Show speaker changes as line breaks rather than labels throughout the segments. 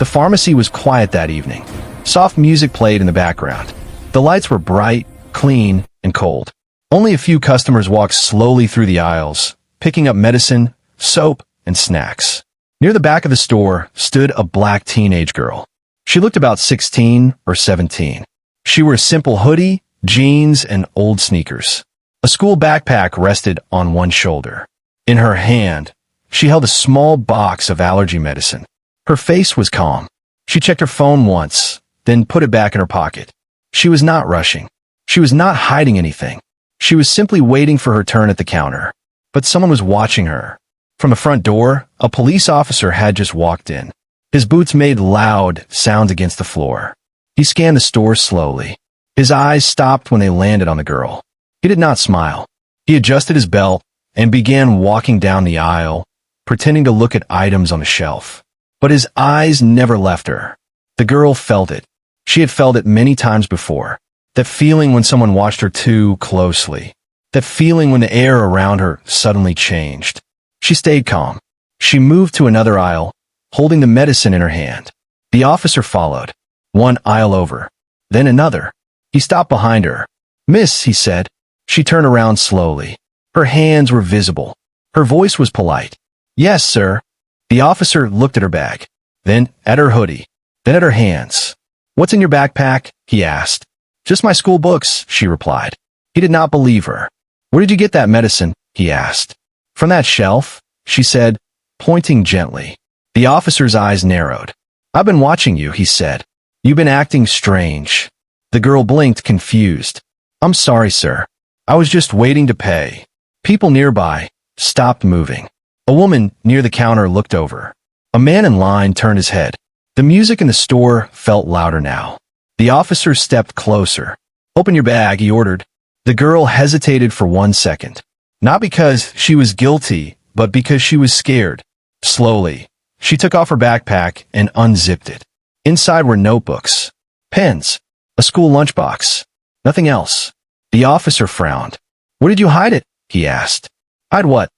The pharmacy was quiet that evening. Soft music played in the background. The lights were bright, clean, and cold. Only a few customers walked slowly through the aisles, picking up medicine, soap, and snacks. Near the back of the store stood a black teenage girl. She looked about 16 or 17. She wore a simple hoodie, jeans, and old sneakers. A school backpack rested on one shoulder. In her hand, she held a small box of allergy medicine. Her face was calm. She checked her phone once, then put it back in her pocket. She was not rushing. She was not hiding anything. She was simply waiting for her turn at the counter. But someone was watching her. From the front door, a police officer had just walked in. His boots made loud sounds against the floor. He scanned the store slowly. His eyes stopped when they landed on the girl. He did not smile. He adjusted his belt and began walking down the aisle, pretending to look at items on the shelf. But his eyes never left her. The girl felt it. She had felt it many times before. That feeling when someone watched her too closely. That feeling when the air around her suddenly changed. She stayed calm. She moved to another aisle, holding the medicine in her hand. The officer followed. One aisle over. Then another. He stopped behind her. "Miss," he said. She turned around slowly. Her hands were visible. Her voice was polite. "Yes, sir." The officer looked at her bag, then at her hoodie, then at her hands. "What's in your backpack?" he asked. "Just my school books," she replied. He did not believe her. "Where did you get that medicine?" he asked. "From that shelf," she said, pointing gently. The officer's eyes narrowed. "I've been watching you," he said. "You've been acting strange." The girl blinked, confused. "I'm sorry, sir. I was just waiting to pay." People nearby stopped moving. A woman near the counter looked over. A man in line turned his head. The music in the store felt louder now. The officer stepped closer. "Open your bag," he ordered. The girl hesitated for 1 second. Not because she was guilty, but because she was scared. Slowly, she took off her backpack and unzipped it. Inside were notebooks, pens, a school lunchbox. Nothing else. The officer frowned. "Where did you hide it?" he asked. "Hide what?"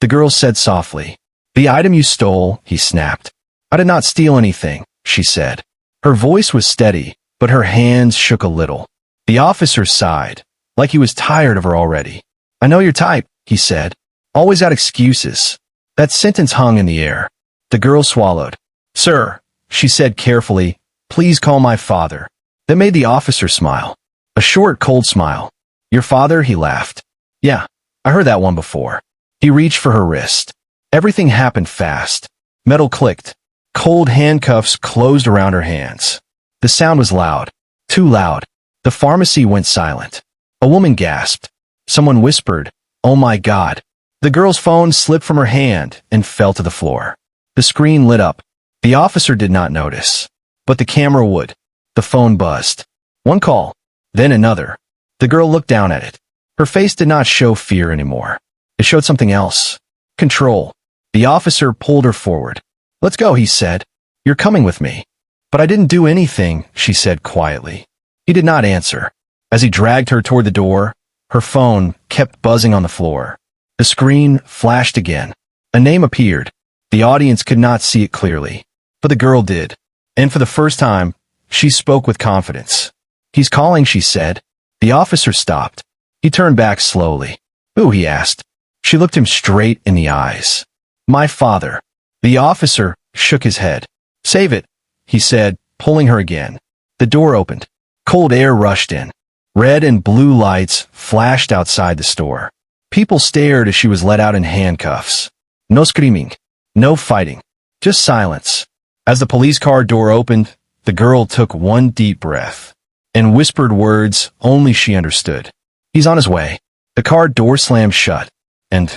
The girl said softly. "The item you stole," he snapped. "I did not steal anything," she said. Her voice was steady, but her hands shook a little. The officer sighed, like he was tired of her already. "I know your type," he said. "Always got excuses." That sentence hung in the air. The girl swallowed. "Sir," she said carefully, "please call my father." That made the officer smile. A short, cold smile. "Your father?" he laughed. "Yeah, I heard that one before." He reached for her wrist. Everything happened fast. Metal clicked. Cold handcuffs closed around her hands. The sound was loud. Too loud. The pharmacy went silent. A woman gasped. Someone whispered, "Oh my God." The girl's phone slipped from her hand and fell to the floor. The screen lit up. The officer did not notice. But the camera would. The phone buzzed. One call. Then another. The girl looked down at it. Her face did not show fear anymore. It showed something else. Control. The officer pulled her forward. "Let's go," he said. "You're coming with me." "But I didn't do anything," she said quietly. He did not answer. As he dragged her toward the door, her phone kept buzzing on the floor. The screen flashed again. A name appeared. The audience could not see it clearly, but the girl did. And for the first time, she spoke with confidence. "He's calling," she said. The officer stopped. He turned back slowly. "Who?" he asked. She looked him straight in the eyes. "My father." The officer shook his head. "Save it," he said, pulling her again. The door opened. Cold air rushed in. Red and blue lights flashed outside the store. People stared as she was let out in handcuffs. No screaming. No fighting. Just silence. As the police car door opened, the girl took one deep breath and whispered words only she understood. "He's on his way." The car door slammed shut. And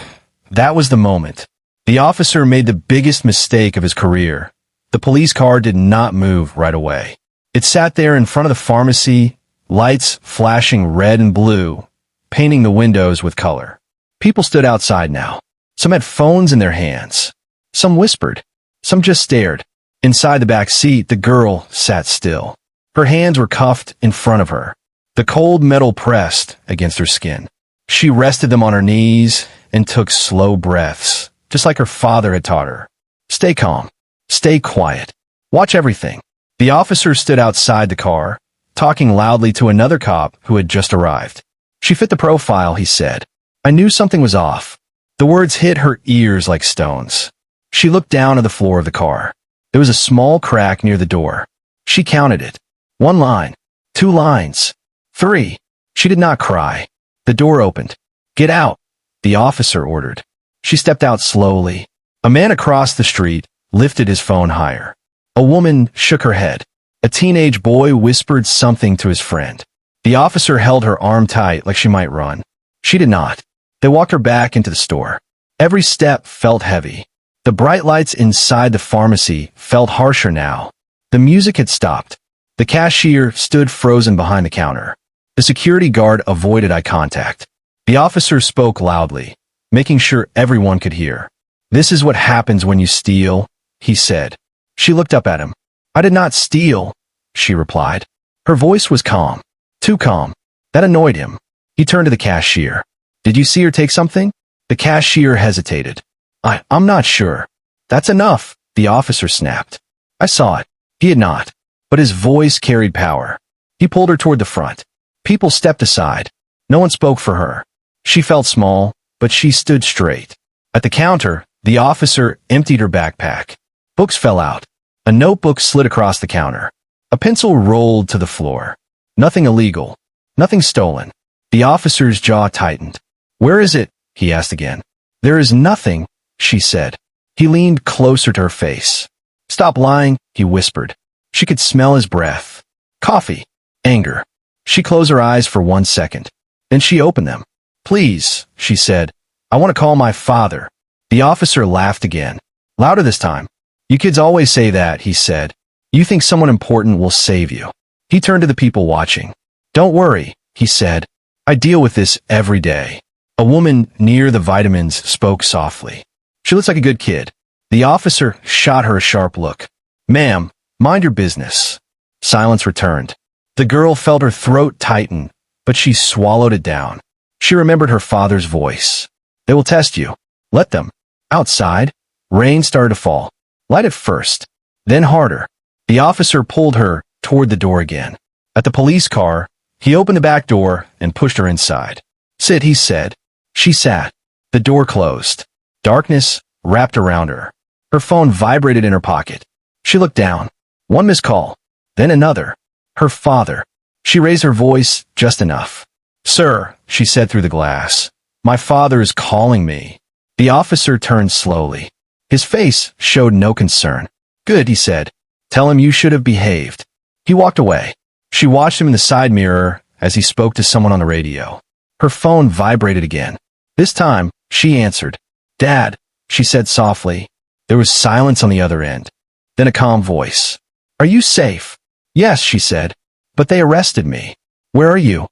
that was the moment. The officer made the biggest mistake of his career. The police car did not move right away. It sat there in front of the pharmacy, lights flashing red and blue, painting the windows with color. People stood outside now. Some had phones in their hands. Some whispered. Some just stared. Inside the back seat, the girl sat still. Her hands were cuffed in front of her. The cold metal pressed against her skin. She rested them on her knees and took slow breaths, just like her father had taught her. Stay calm. Stay quiet. Watch everything. The officer stood outside the car, talking loudly to another cop who had just arrived. She fit the profile, he said. I knew something was off. The words hit her ears like stones. She looked down at the floor of the car. There was a small crack near the door. She counted it. 1 line. 2 lines. 3. She did not cry. The door opened. Get out, the officer ordered. She stepped out slowly. A man across the street lifted his phone higher. A woman shook her head. A teenage boy whispered something to his friend. The officer held her arm tight like she might run. She did not. They walked her back into the store. Every step felt heavy. The bright lights inside the pharmacy felt harsher now. The music had stopped. The cashier stood frozen behind the counter. The security guard avoided eye contact. The officer spoke loudly, making sure everyone could hear. This is what happens when you steal, he said. She looked up at him. I did not steal, she replied. Her voice was calm. Too calm. That annoyed him. He turned to the cashier. Did you see her take something? The cashier hesitated. I'm not sure. That's enough, the officer snapped. I saw it. He had not. But his voice carried power. He pulled her toward the front. People stepped aside. No one spoke for her. She felt small, but she stood straight. At the counter, the officer emptied her backpack. Books fell out. A notebook slid across the counter. A pencil rolled to the floor. Nothing illegal. Nothing stolen. The officer's jaw tightened. Where is it? He asked again. There is nothing, she said. He leaned closer to her face. Stop lying, he whispered. She could smell his breath. Coffee. Anger. She closed her eyes for 1 second. Then she opened them. Please, she said. I want to call my father. The officer laughed again. Louder this time. You kids always say that, he said. You think someone important will save you. He turned to the people watching. Don't worry, he said. I deal with this every day. A woman near the vitamins spoke softly. She looks like a good kid. The officer shot her a sharp look. Ma'am, mind your business. Silence returned. The girl felt her throat tighten, but she swallowed it down. She remembered her father's voice. They will test you. Let them. Outside, rain started to fall. Light it first, then harder. The officer pulled her toward the door again. At the police car, he opened the back door and pushed her inside. Sit, he said. She sat. The door closed. Darkness wrapped around her. Her phone vibrated in her pocket. She looked down. 1 missed call. Then another. Her father. She raised her voice just enough. Sir, she said through the glass. My father is calling me. The officer turned slowly. His face showed no concern. Good, he said. Tell him you should have behaved. He walked away. She watched him in the side mirror as he spoke to someone on the radio. Her phone vibrated again. This time, she answered. Dad, she said softly. There was silence on the other end. Then a calm voice. Are you safe? Yes, she said. But they arrested me. Where are you?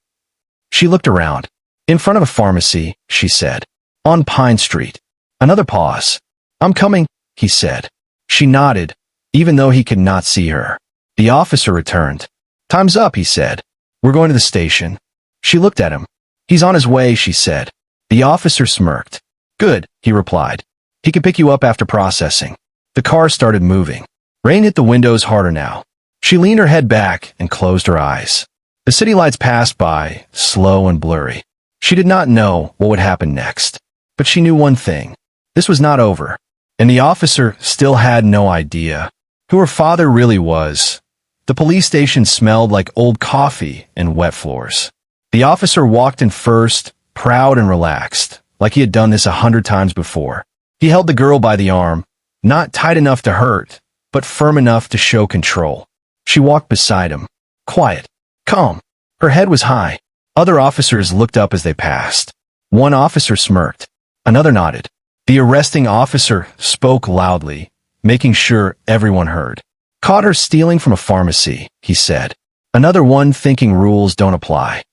She looked around. In front of a pharmacy, she said. On Pine Street. Another pause. I'm coming, he said. She nodded, even though he could not see her. The officer returned. Time's up, he said. We're going to the station. She looked at him. He's on his way, she said. The officer smirked. Good, he replied. He can pick you up after processing. The car started moving. Rain hit the windows harder now. She leaned her head back and closed her eyes. The city lights passed by, slow and blurry. She did not know what would happen next. But she knew one thing. This was not over. And the officer still had no idea who her father really was. The police station smelled like old coffee and wet floors. The officer walked in first, proud and relaxed, like he had done this 100 times before. He held the girl by the arm, not tight enough to hurt, but firm enough to show control. She walked beside him, quiet, calm. Her head was high. Other officers looked up as they passed. One officer smirked. Another nodded. The arresting officer spoke loudly, making sure everyone heard. Caught her stealing from a pharmacy, he said. Another one thinking rules don't apply.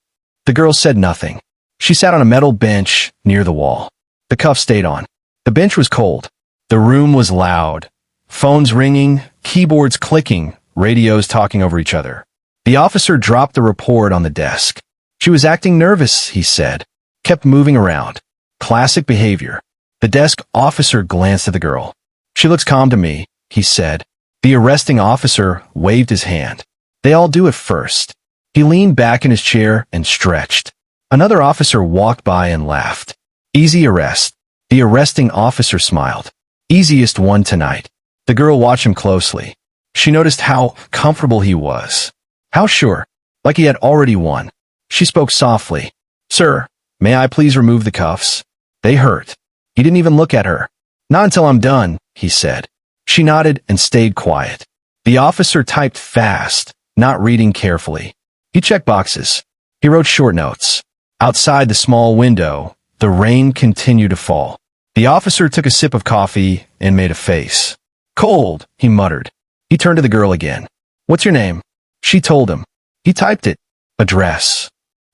The girl said nothing. She sat on a metal bench near the wall. The cuff stayed on. The bench was cold. The room was loud. Phones ringing, keyboards clicking, radios talking over each other. The officer dropped the report on the desk. She was acting nervous, he said. Kept moving around. Classic behavior. The desk officer glanced at the girl. She looks calm to me, he said. The arresting officer waved his hand. They all do it first. He leaned back in his chair and stretched. Another officer walked by and laughed. Easy arrest. The arresting officer smiled. Easiest one tonight. The girl watched him closely. She noticed how comfortable he was. How sure, like he had already won. She spoke softly. Sir, may I please remove the cuffs? They hurt. He didn't even look at her. Not until I'm done, he said. She nodded and stayed quiet. The officer typed fast, not reading carefully. He checked boxes. He wrote short notes. Outside the small window, the rain continued to fall. The officer took a sip of coffee and made a face. Cold, he muttered. He turned to the girl again. What's your name? She told him. He typed it. Address.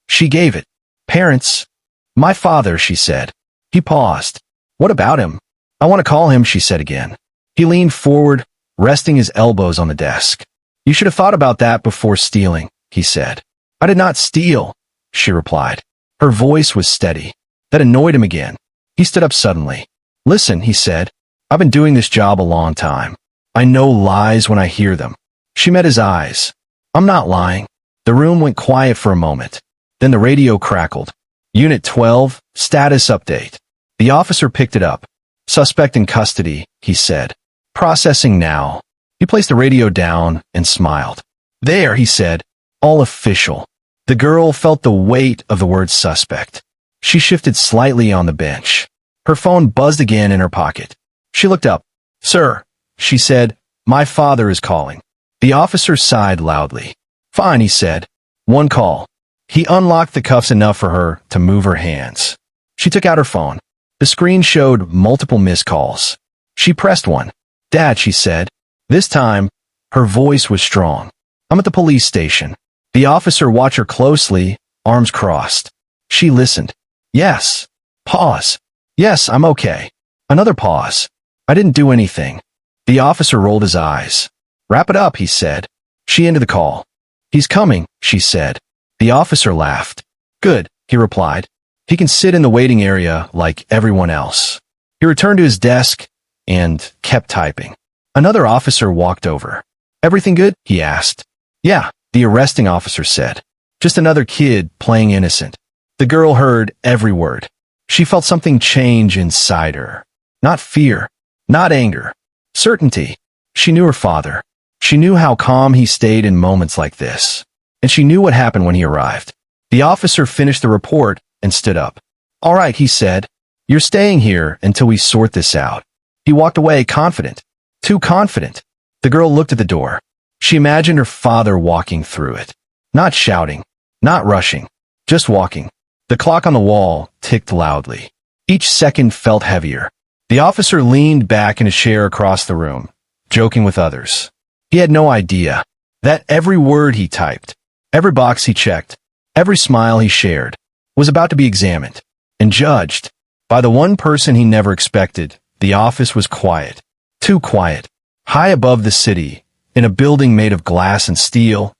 She gave it. Parents. My father, she said. He paused. What about him? I want to call him, she said again. He leaned forward, resting his elbows on the desk. You should have thought about that before stealing, he said. I did not steal, she replied. Her voice was steady. That annoyed him again. He stood up suddenly. Listen, he said. I've been doing this job a long time. I know lies when I hear them. She met his eyes. I'm not lying. The room went quiet for a moment. Then the radio crackled. Unit 12, status update. The officer picked it up. Suspect in custody, he said. Processing now. He placed the radio down and smiled. There, he said. All official. The girl felt the weight of the word suspect. She shifted slightly on the bench. Her phone buzzed again in her pocket. She looked up. Sir, she said, my father is calling. The officer sighed loudly. Fine, he said. One call. He unlocked the cuffs enough for her to move her hands. She took out her phone. The screen showed multiple missed calls. She pressed one. Dad, she said. This time, her voice was strong. I'm at the police station. The officer watched her closely, arms crossed. She listened. Yes. Pause. Yes, I'm okay. Another pause. I didn't do anything. The officer rolled his eyes. Wrap it up, he said. She ended the call. He's coming, she said. The officer laughed. Good, he replied. He can sit in the waiting area like everyone else. He returned to his desk and kept typing. Another officer walked over. Everything good? He asked. Yeah, the arresting officer said. Just another kid playing innocent. The girl heard every word. She felt something change inside her. Not fear, not anger. Certainty. She knew her father. She knew how calm he stayed in moments like this. And she knew what happened when he arrived. The officer finished the report and stood up. All right, he said. You're staying here until we sort this out. He walked away confident. Too confident. The girl looked at the door. She imagined her father walking through it. Not shouting. Not rushing. Just walking. The clock on the wall ticked loudly. Each second felt heavier. The officer leaned back in a chair across the room, joking with others. He had no idea that every word he typed, every box he checked, every smile he shared, was about to be examined and judged by the one person he never expected. The office was quiet. Too quiet. High above the city, in a building made of glass and steel,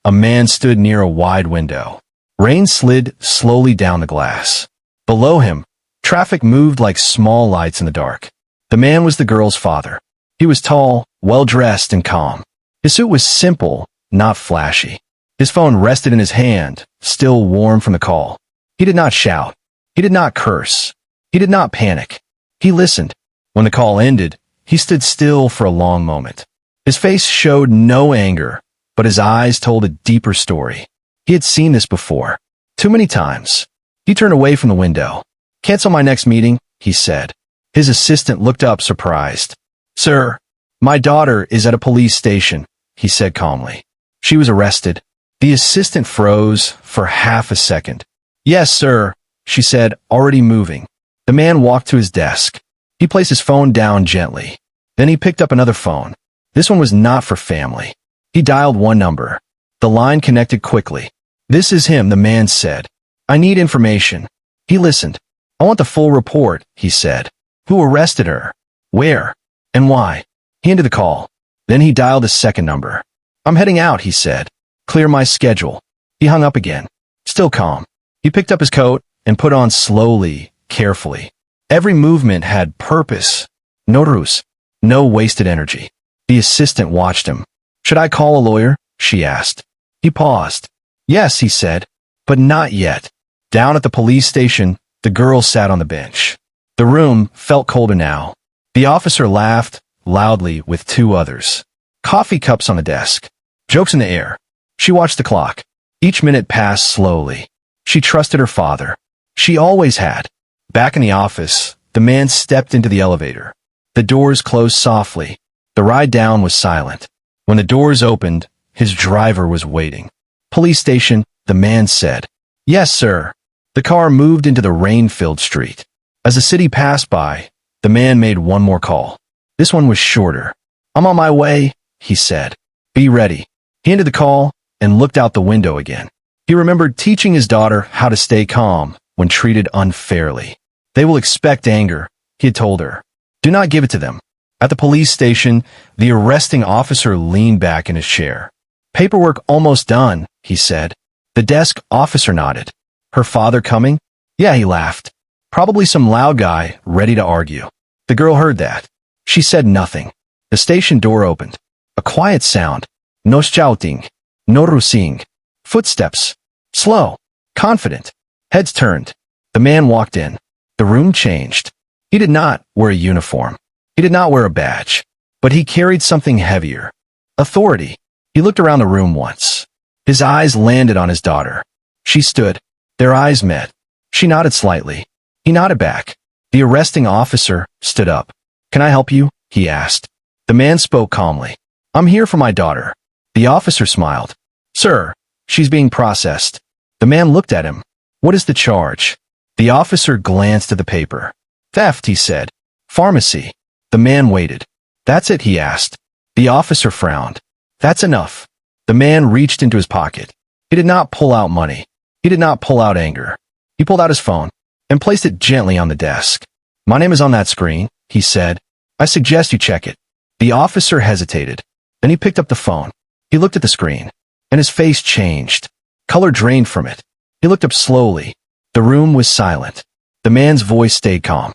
a man stood near a wide window. Rain slid slowly down the glass. Below him, traffic moved like small lights in the dark. The man was the girl's father. He was tall, well-dressed, and calm. His suit was simple, not flashy. His phone rested in his hand, still warm from the call. He did not shout. He did not curse. He did not panic. He listened. When the call ended, he stood still for a long moment. His face showed no anger, but his eyes told a deeper story. He had seen this before. Too many times. He turned away from the window. Cancel my next meeting, he said. His assistant looked up surprised. Sir, my daughter is at a police station, he said calmly. She was arrested. The assistant froze for half a second. Yes, sir, she said, already moving. The man walked to his desk. He placed his phone down gently. Then he picked up another phone. This one was not for family. He dialed one number. The line connected quickly. This is him, the man said. I need information. He listened. I want the full report, he said. Who arrested her? Where? And why? He ended the call. Then he dialed a second number. I'm heading out, he said. Clear my schedule. He hung up again. Still calm. He picked up his coat and put on slowly, carefully. Every movement had purpose. No ruse. No wasted energy. The assistant watched him. "Should I call a lawyer?" she asked. He paused. "Yes," he said, "but not yet." Down at the police station, the girl sat on the bench. The room felt colder now. The officer laughed loudly with two others. Coffee cups on the desk. Jokes in the air. She watched the clock. Each minute passed slowly. She trusted her father. She always had. Back in the office, the man stepped into the elevator. The doors closed softly. The ride down was silent. When the doors opened, his driver was waiting. "Police station," the man said. "Yes, sir." The car moved into the rain-filled street. As the city passed by, the man made one more call. This one was shorter. "I'm on my way," he said. "Be ready." He ended the call and looked out the window again. He remembered teaching his daughter how to stay calm when treated unfairly. "They will expect anger," he had told her. "Do not give it to them." At the police station, the arresting officer leaned back in his chair. "Paperwork almost done," he said. The desk officer nodded. "Her father coming?" "Yeah," he laughed. "Probably some loud guy ready to argue." The girl heard that. She said nothing. The station door opened. A quiet sound. No shouting. No rusing. Footsteps. Slow. Confident. Heads turned. The man walked in. The room changed. He did not wear a uniform. He did not wear a badge. But he carried something heavier. Authority. He looked around the room once. His eyes landed on his daughter. She stood. Their eyes met. She nodded slightly. He nodded back. The arresting officer stood up. "Can I help you?" he asked. The man spoke calmly. "I'm here for my daughter." The officer smiled. "Sir, she's being processed." The man looked at him. "What is the charge?" The officer glanced at the paper. "Theft," he said. "Pharmacy." The man waited. "That's it?" he asked. The officer frowned. "That's enough." The man reached into his pocket. He did not pull out money. He did not pull out anger. He pulled out his phone and placed it gently on the desk. "My name is on that screen," he said. "I suggest you check it." The officer hesitated. Then he picked up the phone. He looked at the screen, and his face changed. Color drained from it. He looked up slowly. The room was silent. The man's voice stayed calm.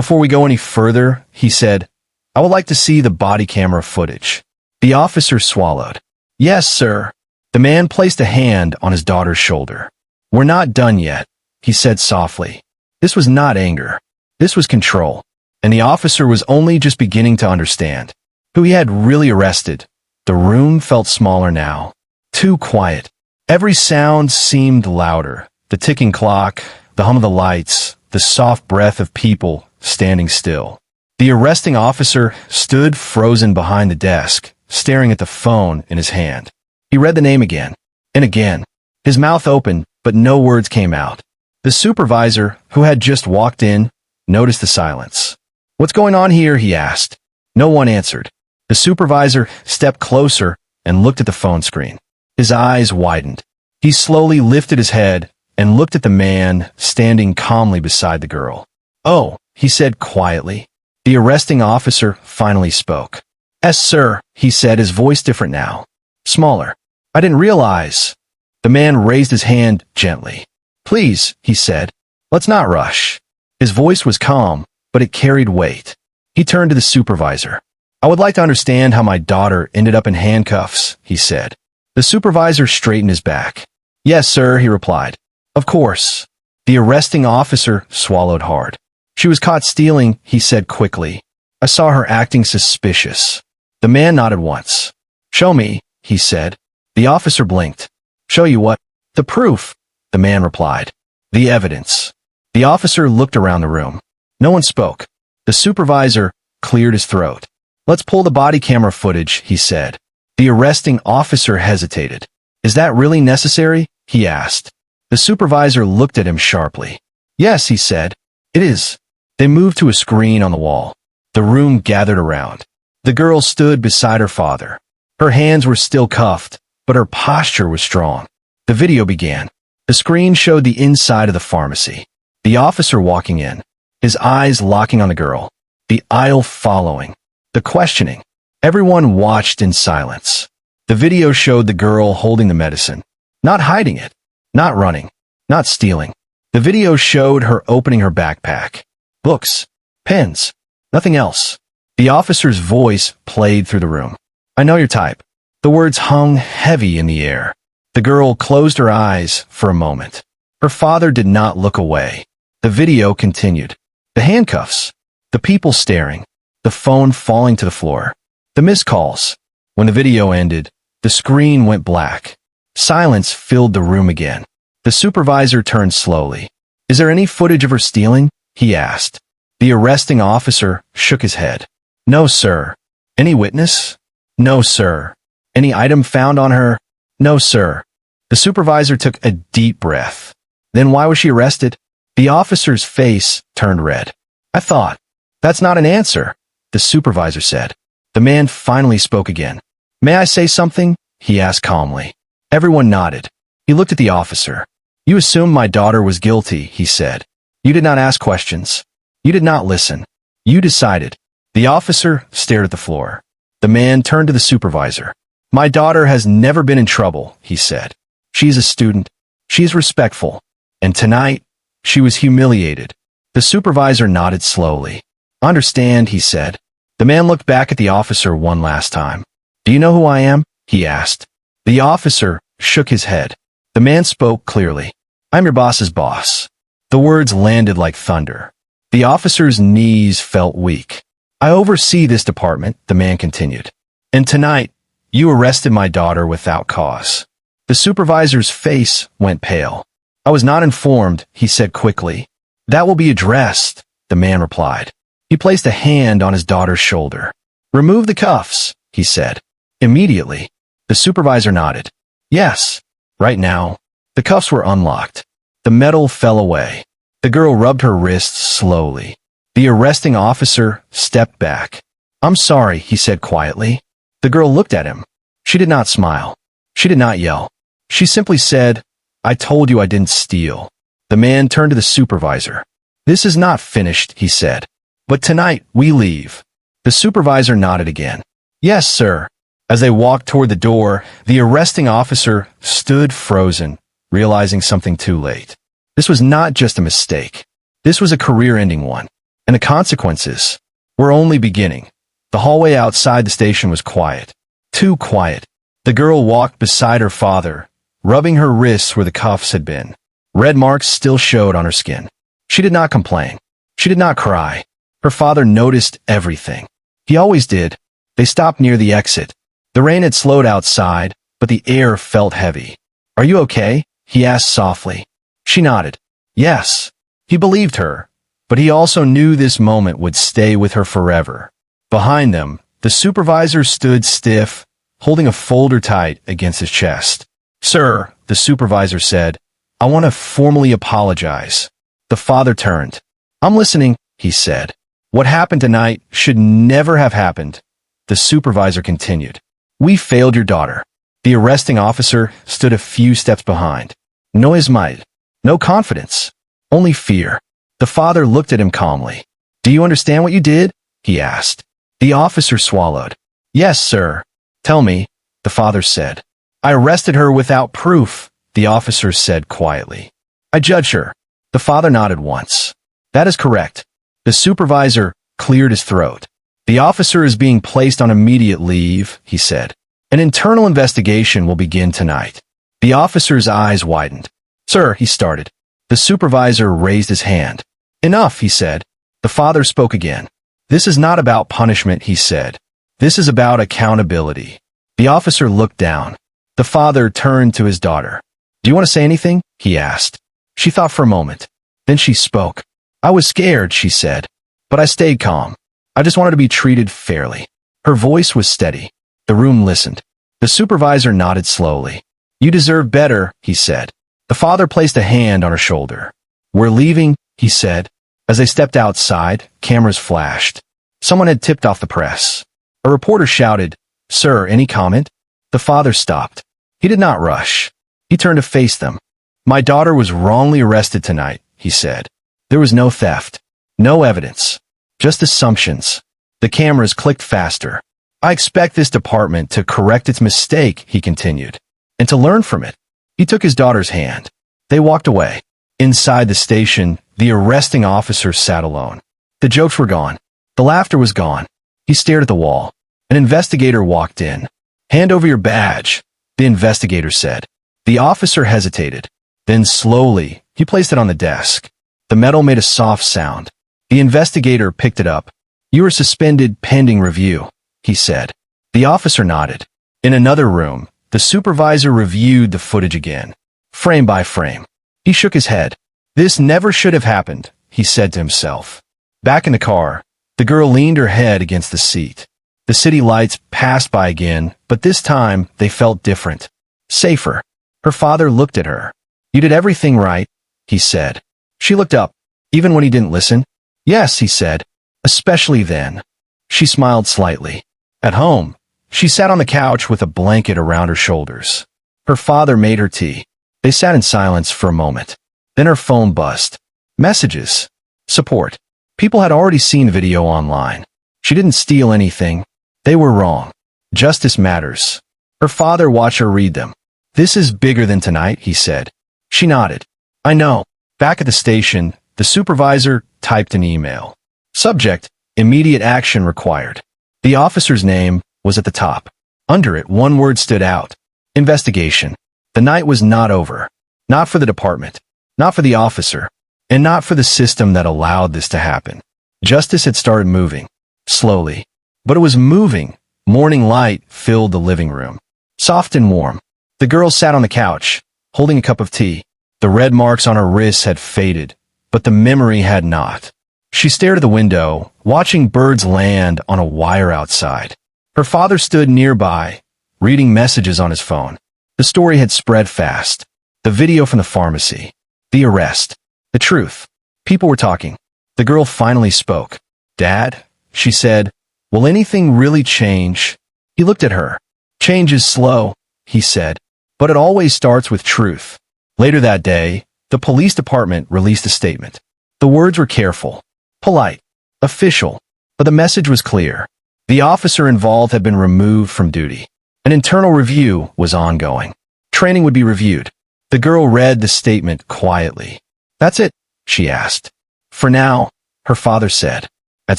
"Before we go any further," he said, "I would like to see the body camera footage." The officer swallowed. "Yes, sir." The man placed a hand on his daughter's shoulder. "We're not done yet," he said softly. This was not anger. This was control. And the officer was only just beginning to understand who he had really arrested. The room felt smaller now. Too quiet. Every sound seemed louder. The ticking clock, the hum of the lights, the soft breath of people standing still. The arresting officer stood frozen behind the desk, staring at the phone in his hand. He read the name again and again. His mouth opened, but no words came out. The supervisor, who had just walked in, noticed the silence. "What's going on here?" he asked. No one answered. The supervisor stepped closer and looked at the phone screen. His eyes widened. He slowly lifted his head and looked at the man standing calmly beside the girl. "Oh," he said quietly. The arresting officer finally spoke. "Yes, sir," he said, his voice different now. Smaller. "I didn't realize." The man raised his hand gently. "Please," he said, "let's not rush." His voice was calm, but it carried weight. He turned to the supervisor. "I would like to understand how my daughter ended up in handcuffs," he said. The supervisor straightened his back. "Yes, sir," he replied. "Of course." The arresting officer swallowed hard. "She was caught stealing," he said quickly. "I saw her acting suspicious." The man nodded once. "Show me," he said. The officer blinked. "Show you what?" "The proof," the man replied. "The evidence." The officer looked around the room. No one spoke. The supervisor cleared his throat. "Let's pull the body camera footage," he said. The arresting officer hesitated. "Is that really necessary?" he asked. The supervisor looked at him sharply. "Yes," he said. "It is." They moved to a screen on the wall. The room gathered around. The girl stood beside her father. Her hands were still cuffed, but her posture was strong. The video began. The screen showed the inside of the pharmacy. The officer walking in, his eyes locking on the girl. The aisle following. The questioning. Everyone watched in silence. The video showed the girl holding the medicine, not hiding it, not running, not stealing. The video showed her opening her backpack. Books, pens, nothing else. The officer's voice played through the room. I know your type. The words hung heavy in the air. The girl closed her eyes for a moment. Her father did not look away. The video continued. The handcuffs. The people staring. The phone falling to the floor. The missed calls. When the video ended, the screen went black. Silence filled the room again. The supervisor turned slowly. Is there any footage of her stealing? He asked. The arresting officer shook his head. No, sir. Any witness? No, sir. Any item found on her? No, sir. The supervisor took a deep breath. Then why was she arrested? The officer's face turned red. I thought. That's not an answer, the supervisor said. The man finally spoke again. May I say something? He asked calmly. Everyone nodded. He looked at the officer. You assumed my daughter was guilty, he said. You did not ask questions. You did not listen. You decided. The officer stared at the floor. The man turned to the supervisor. My daughter has never been in trouble, he said. She is a student. She is respectful. And tonight, she was humiliated. The supervisor nodded slowly. Understand, he said. The man looked back at the officer one last time. Do you know who I am? He asked. The officer shook his head. The man spoke clearly. I'm your boss's boss. The words landed like thunder. The officer's knees felt weak. I oversee this department, the man continued. And tonight, you arrested my daughter without cause. The supervisor's face went pale. I was not informed, he said quickly. That will be addressed, the man replied. He placed a hand on his daughter's shoulder. Remove the cuffs, he said. Immediately, the supervisor nodded. Yes, right now. The cuffs were unlocked. The metal fell away. The girl rubbed her wrists slowly. The arresting officer stepped back. I'm sorry, he said quietly. The girl looked at him. She did not smile. She did not yell. She simply said, I told you I didn't steal. The man turned to the supervisor. This is not finished, he said. But tonight, we leave. The supervisor nodded again. Yes, sir. As they walked toward the door, the arresting officer stood frozen, realizing something too late. This was not just a mistake. This was a career-ending one. And the consequences were only beginning. The hallway outside the station was quiet. Too quiet. The girl walked beside her father, rubbing her wrists where the cuffs had been. Red marks still showed on her skin. She did not complain. She did not cry. Her father noticed everything. He always did. They stopped near the exit. The rain had slowed outside, but the air felt heavy. Are you okay? He asked softly. She nodded. Yes. He believed her, but he also knew this moment would stay with her forever. Behind them, the supervisor stood stiff, holding a folder tight against his chest. Sir, the supervisor said, I want to formally apologize. The father turned. I'm listening, he said. What happened tonight should never have happened. The supervisor continued. We failed your daughter. The arresting officer stood a few steps behind. No ismite, no confidence, only fear. The father looked at him calmly. Do you understand what you did? He asked. The officer swallowed. Yes, sir. Tell me, the father said. I arrested her without proof, the officer said quietly. I judged her. The father nodded once. That is correct. The supervisor cleared his throat. The officer is being placed on immediate leave, he said. An internal investigation will begin tonight. The officer's eyes widened. Sir, he started. The supervisor raised his hand. Enough, he said. The father spoke again. This is not about punishment, he said. This is about accountability. The officer looked down. The father turned to his daughter. Do you want to say anything? He asked. She thought for a moment. Then she spoke. I was scared, she said. But I stayed calm. I just wanted to be treated fairly. Her voice was steady. The room listened. The supervisor nodded slowly. You deserve better, he said. The father placed a hand on her shoulder. We're leaving, he said. As they stepped outside, cameras flashed. Someone had tipped off the press. A reporter shouted, Sir, any comment? The father stopped. He did not rush. He turned to face them. My daughter was wrongly arrested tonight, he said. There was no theft. No evidence. Just assumptions. The cameras clicked faster. I expect this department to correct its mistake, he continued, and to learn from it. He took his daughter's hand. They walked away. Inside the station, the arresting officer sat alone. The jokes were gone. The laughter was gone. He stared at the wall. An investigator walked in. "Hand over your badge," the investigator said. The officer hesitated. Then slowly, he placed it on the desk. The metal made a soft sound. The investigator picked it up. "You are suspended pending review," he said. The officer nodded. In another room, the supervisor reviewed the footage again, frame by frame. He shook his head. "This never should have happened," he said to himself. Back in the car, the girl leaned her head against the seat. The city lights passed by again, but this time they felt different. Safer. Her father looked at her. "You did everything right," he said. She looked up, even when he didn't listen. "Yes," he said, "especially then." She smiled slightly. At home, she sat on the couch with a blanket around her shoulders. Her father made her tea. They sat in silence for a moment. Then her phone buzzed. Messages. Support. People had already seen the video online. She didn't steal anything. They were wrong. Justice matters. Her father watched her read them. "This is bigger than tonight," he said. She nodded. "I know." Back at the station, the supervisor typed an email. Subject: immediate action required. The officer's name was at the top. Under it, one word stood out. Investigation. The night was not over. Not for the department. Not for the officer. And not for the system that allowed this to happen. Justice had started moving. Slowly. But it was moving. Morning light filled the living room. Soft and warm. The girl sat on the couch, holding a cup of tea. The red marks on her wrists had faded, but the memory had not. She stared at the window, watching birds land on a wire outside. Her father stood nearby, reading messages on his phone. The story had spread fast. The video from the pharmacy. The arrest. The truth. People were talking. The girl finally spoke. "Dad," she said, "will anything really change?" He looked at her. "Change is slow," he said, "but it always starts with truth." Later that day, the police department released a statement. The words were careful, polite, official, but the message was clear. The officer involved had been removed from duty. An internal review was ongoing. Training would be reviewed. The girl read the statement quietly. "That's it?" she asked. "For now," her father said. At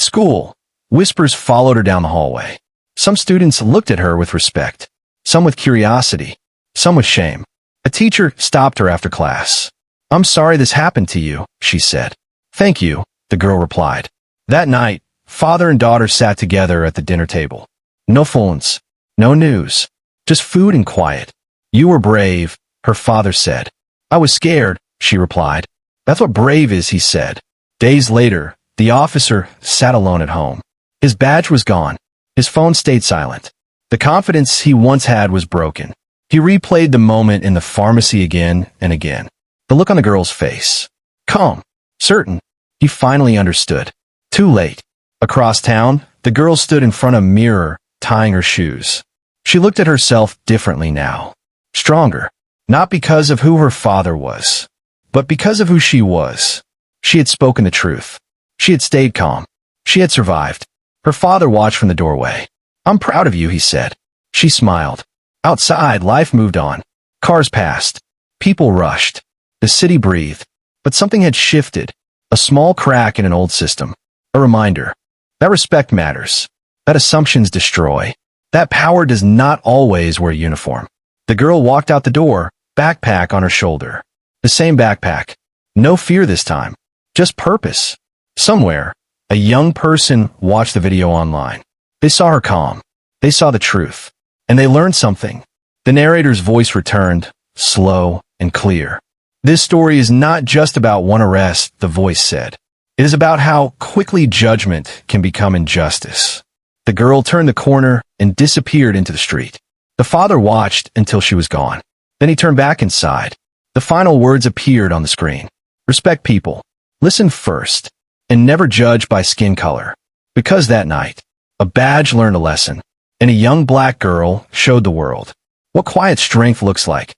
school, whispers followed her down the hallway. Some students looked at her with respect, some with curiosity, some with shame. A teacher stopped her after class. "I'm sorry this happened to you," she said. "Thank you," the girl replied. That night, father and daughter sat together at the dinner table. No phones, no news, just food and quiet. "You were brave," her father said. "I was scared," she replied. "That's what brave is," he said. Days later, the officer sat alone at home. His badge was gone. His phone stayed silent. The confidence he once had was broken. He replayed the moment in the pharmacy again and again. The look on the girl's face. Calm. Certain. He finally understood. Too late. Across town, the girl stood in front of a mirror, tying her shoes. She looked at herself differently now. Stronger. Not because of who her father was, but because of who she was. She had spoken the truth. She had stayed calm. She had survived. Her father watched from the doorway. "I'm proud of you," he said. She smiled. Outside, life moved on. Cars passed. People rushed. The city breathed. But something had shifted. A small crack in an old system. A reminder. That respect matters. That assumptions destroy. That power does not always wear a uniform. The girl walked out the door, backpack on her shoulder. The same backpack. No fear this time. Just purpose. Somewhere, a young person watched the video online. They saw her calm. They saw the truth. And they learned something. The narrator's voice returned, slow and clear. "This story is not just about one arrest," the voice said. "It is about how quickly judgment can become injustice." The girl turned the corner and disappeared into the street. The father watched until she was gone. Then he turned back inside. The final words appeared on the screen. "Respect people. Listen first. And never judge by skin color." Because that night, a badge learned a lesson. And a young black girl showed the world what quiet strength looks like.